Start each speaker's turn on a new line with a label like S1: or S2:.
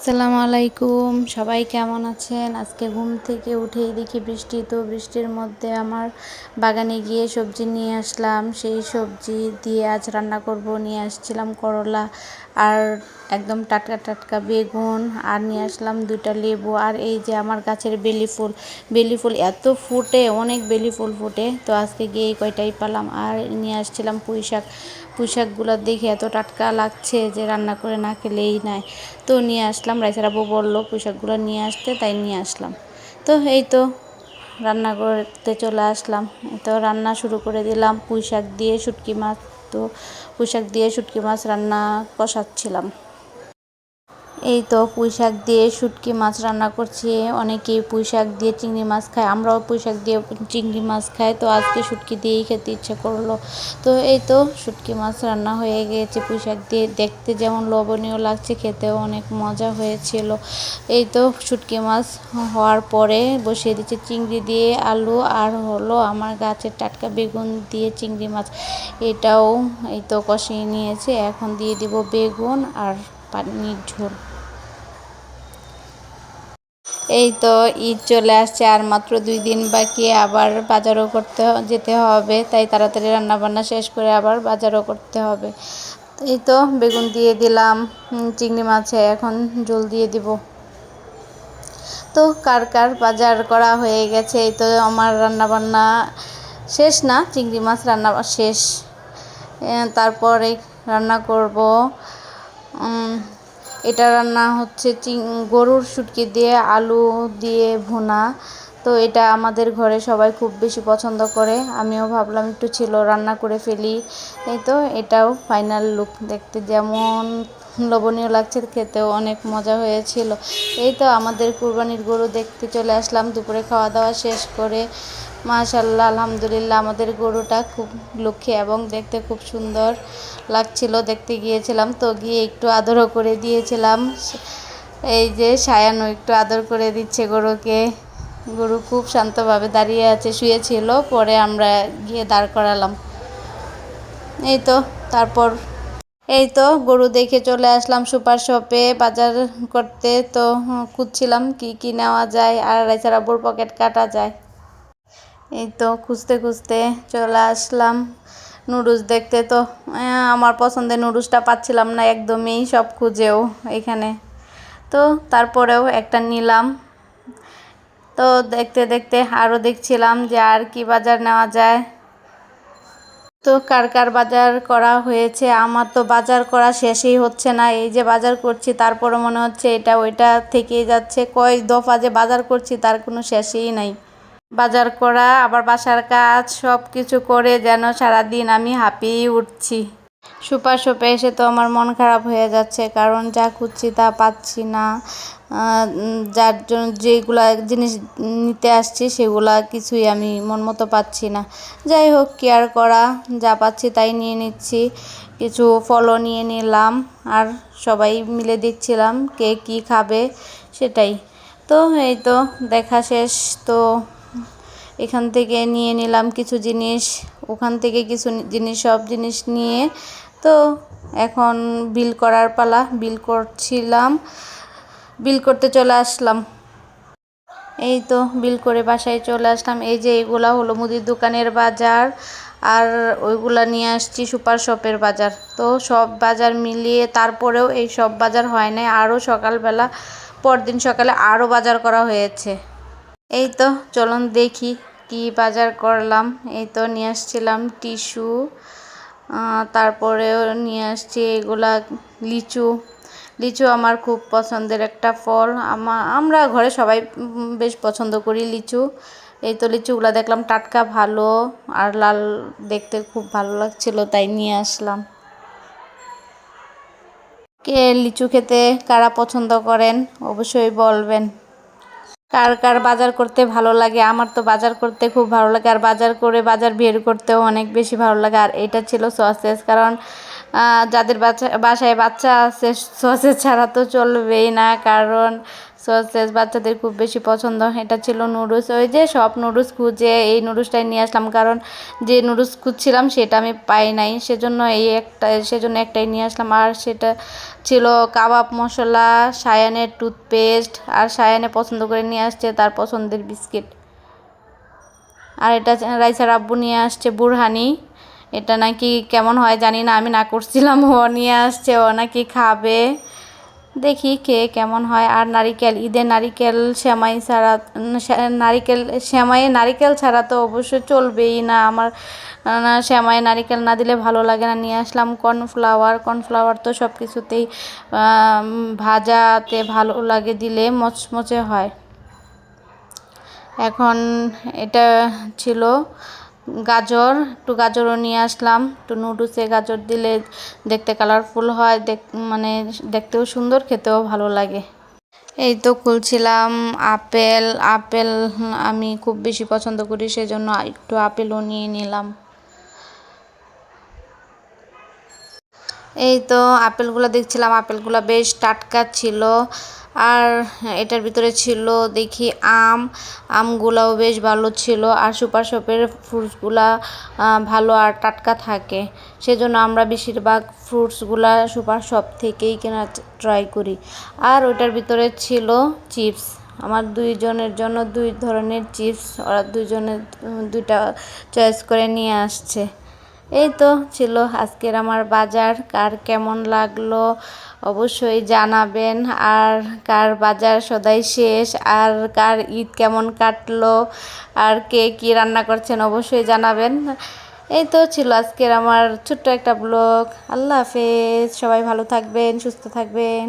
S1: আসসালামু আলাইকুম, সবাই কেমন আছেন? আজকে ঘুম থেকে উঠেই দেখি বৃষ্টি, তো বৃষ্টির মধ্যে আমার বাগানে গিয়ে সবজি নিয়ে আসলাম। সেই সবজি দিয়ে আজ রান্না করব। নিয়ে আসছিলাম করলা আর একদম টাটকা টাটকা বেগুন, আর নিয়ে আসলাম 2টা লেবু। আর এই যে আমার গাছের বেলি ফুল এত ফুটে, অনেক বেলি ফুল ফুটে, তো আজকে গিয়ে এই কয়টাই পেলাম। আর নিয়ে আসছিলাম পুঁই শাকগুলো দেখে এত টাটকা লাগছে যে রান্না করে না খেলেই নাই। তো নিয়ে আসলাম, রাইসার আব্বু বললো পুঁইশাকগুলো নিয়ে আসতে, তাই নিয়ে আসলাম। তো এই তো রান্না করতে চলে আসলাম। তো রান্না শুরু করে দিলাম পুঁইশাক দিয়ে শুটকি মাছ। তো পুঁইশাক দিয়ে শুটকি মাছ রান্না কষাচ্ছিলাম। এই তো পুঁইশাক দিয়ে শুটকি মাছ রান্না করছি। অনেকেই পুঁইশাক দিয়ে চিংড়ি মাছ খায়, আমরাও পুঁইশাক দিয়ে চিংড়ি মাছ খাই, তো আজকে শুটকি দিয়েই খেতে ইচ্ছে করলো। তো এই তো শুটকি মাছ রান্না হয়ে গিয়েছে পুঁইশাক দিয়ে। দেখতে যেমন লোভনীয় লাগছে, খেতেও অনেক মজা হয়েছিল। এই তো শুটকি মাছ হওয়ার পরে বসিয়ে দিচ্ছি চিংড়ি দিয়ে আলু, আর হলো আমার গাছের টাটকা বেগুন দিয়ে চিংড়ি মাছ। এটাও এই তো কষিয়ে নিয়েছে। এখন দিয়ে দিব বেগুন আর পানির ঝোল। এই তো ঈদ চলে আসছে, আর মাত্র 2 দিন বাকি, আবার বাজারও করতে যেতে হবে, তাই তাড়াতাড়ি রান্নাবান্না শেষ করে আবার বাজারও করতে হবে। এই তো বেগুন দিয়ে দিলাম চিংড়ি মাছে, এখন ঝোল দিয়ে দিব। তো কার কার বাজার করা হয়ে গেছে? এই তো আমার রান্নাবান্না শেষ না, চিংড়ি মাছ রান্না শেষ। তারপরে রান্না করব এটা রান্না হচ্ছে গরুর শুটকি দিয়ে আলু দিয়ে ভুনা। তো এটা আমাদের ঘরে সবাই খুব বেশি পছন্দ করে, আমিও ভাবলাম একটু ছিল রান্না করে ফেলি। এই তো এটাও ফাইনাল লুক, দেখতে যেমন লোভনীয় লাগছে, খেতেও অনেক মজা হয়েছিল। এই তো আমাদের কুরবানির গরু দেখতে চলে আসলাম দুপুরে খাওয়া দাওয়া শেষ করে। মাশাআল্লাহ, আলহামদুলিল্লাহ, আমাদের গরুটা খুব লক্ষ্মী এবং দেখতে খুব সুন্দর লাগছিল। দেখতে গিয়েছিলাম, তো গিয়ে একটু আদরও করে দিয়েছিলাম। এই যে সায়ানও একটু আদর করে দিচ্ছে গরুকে। গরু খুব শান্তভাবে দাঁড়িয়ে আছে, শুয়েছিল, পরে আমরা গিয়ে দাঁড় করালাম। এই তো তারপর এই তো গরু দেখে চলে আসলাম সুপার শপে বাজার করতে। তো খুঁজছিলাম কি কি নেওয়া যায় আর রাইসার আব্বুর পকেট কাটা যায়। এই তো খুঁজতে খুঁজতে চলে আসলাম নুডলস দেখতে। তো আমার পছন্দের নুডলসটা পাচ্ছিলাম না একদমই, সব খুঁজেও এখানে। তো তারপরেও একটা নিলাম। তো দেখতে দেখতে আরও দেখছিলাম যে আর কি বাজার নেওয়া যায়। তো কার কার বাজার করা হয়েছে? আমার তো বাজার করা শেষই হচ্ছে না। এই যে বাজার করছি, তারপরে মনে হচ্ছে এটা ওইটা থেকেই যাচ্ছে, কয় দফা যে বাজার করছি তার কোনো শেষই নাই। বাজার করা আবার বাসার কাজ সব কিছু করে যেন সারাদিন আমি হাঁপিয়েই উঠছি। সুপার শপে এসে তো আমার মন খারাপ হয়ে যাচ্ছে, কারণ যা খুঁজছি তা পাচ্ছি না। যার জন্য যেগুলা জিনিস নিতে আসছি সেগুলা কিছুই আমি মন মতো পাচ্ছি না। যাই হোক, কি আর করা, যা পাচ্ছি তাই নিয়ে নিচ্ছি। কিছু ফলও নিয়ে নিলাম, আর সবাই মিলে দেখছিলাম কে কী খাবে সেটাই। তো এই তো দেখা শেষ। তো এখান থেকে নিয়ে নিলাম কিছু জিনিস, ওখান থেকে কিছু জিনিস, সব জিনিস নিয়ে তো এখন বিল করার পালা। বিল করছিলাম, বিল করতে চলে আসলাম। এই তো বিল করে বাসায় চলে আসলাম। এই যে এগুলা হলো মুদির দোকানের বাজার, আর ওইগুলা নিয়ে আসছি সুপার শপের বাজার। তো সব বাজার মিলিয়ে তারপরেও এই সব বাজার হয় নাই, আরও সকালবেলা পরদিন সকালে আরও বাজার করা হয়েছে। এই তো চলুন দেখি কি বাজার করলাম। এই তো নিয়ে আসছিলাম টিস্যু, তারপরেও নিয়ে আসছি এগুলা লিচু। লিচু আমার খুব পছন্দের একটা ফল, আমরা ঘরে সবাই বেশ পছন্দ করি লিচু। এই তো লিচুগুলা দেখলাম টাটকা ভালো আর লাল, দেখতে খুব ভালো লাগছিল, তাই নিয়ে আসলাম। কে লিচু খেতে কারা পছন্দ করেন অবশ্যই বলবেন। কার কার বাজার করতে ভালো লাগে? আমার তো বাজার করতে খুব ভালো লাগে, আর বাজার করে বাজার বের করতেও অনেক বেশি ভালো লাগে। আর এটা ছিল সসেস, কারণ যাদের বাসায় বাচ্চা আছে সসেস ছাড়া তো চলবেই না, কারণ সসেস বাচ্চাদের খুব বেশি পছন্দ। এটা ছিল নুডলস, ওই যে সব নুডলস খুঁজে এই নুডলসটাই নিয়ে আসলাম, কারণ যে নুডলস খুঁজছিলাম সেটা আমি পাই নাই, সেজন্য একটাই নিয়ে আসলাম। আর সেটা ছিল কাবাব মশলা, সায়ানের টুথপেস্ট, আর সায়ানে পছন্দ করে নিয়ে আসছে তার পছন্দের বিস্কিট। আর এটা রাইসার আব্বু নিয়ে আসছে বুরহানি, এটা নাকি কেমন হয় জানি না, আমি না করছিলাম, ও নিয়ে আসছে, ও নাকি খাবে, দেখি খেয়ে কেমন হয়। আর নারিকেল, ঈদের নারিকেল সেমাই ছাড়া, নারিকেল ছাড়া তো অবশ্যই চলবেই না আমার, সেমাই নারিকেল না দিলে ভালো লাগে না। নিয়ে আসলাম কর্নফ্লাওয়ার তো সব কিছুতেই ভাজাতে ভালো লাগে, দিলে মচমচে হয়। এখন এটা ছিল গাজর, একটু গাজরও নিয়ে আসলাম, একটু নুডলসে গাজর দিলে দেখতে কালারফুল হয়, মানে দেখতেও সুন্দর, খেতেও ভালো লাগে। এই তো খুলছিলাম আপেল আমি খুব বেশি পছন্দ করি, সেজন্য একটু আপেলও নিয়ে নিলাম। এই তো আপেলগুলো দেখছিলাম, আপেলগুলো বেশ টাটকা ছিল। আর এটার ভিতরে ছিল দেখি আমগুলাও বেশ ভালো ছিল, আর সুপার শপের ফ্রুটসগুলা ভালো আর টাটকা থাকে, সেজন্য আমরা বেশিরভাগ ফ্রুটসগুলা সুপার শপ থেকেই কেনা ট্রাই করি। আর ওটার ভিতরে ছিল চিপস, আমার দুইজনের জন্য দুই ধরনের চিপস, ওরা দুইজনের দুইটা চয়েস করে নিয়ে আসছে। এই তো ছিল আজকের আমার বাজার, কার কেমন লাগলো অবশ্যই জানাবেন, আর কার বাজার সদাই শেষ, আর কার ঈদ কেমন কাটলো, আর কে কী রান্না করছেন অবশ্যই জানাবেন। এই তো ছিল আজকের আমার ছোট্ট একটা ব্লগ। আল্লাহ হাফেজ, সবাই ভালো থাকবেন, সুস্থ থাকবেন।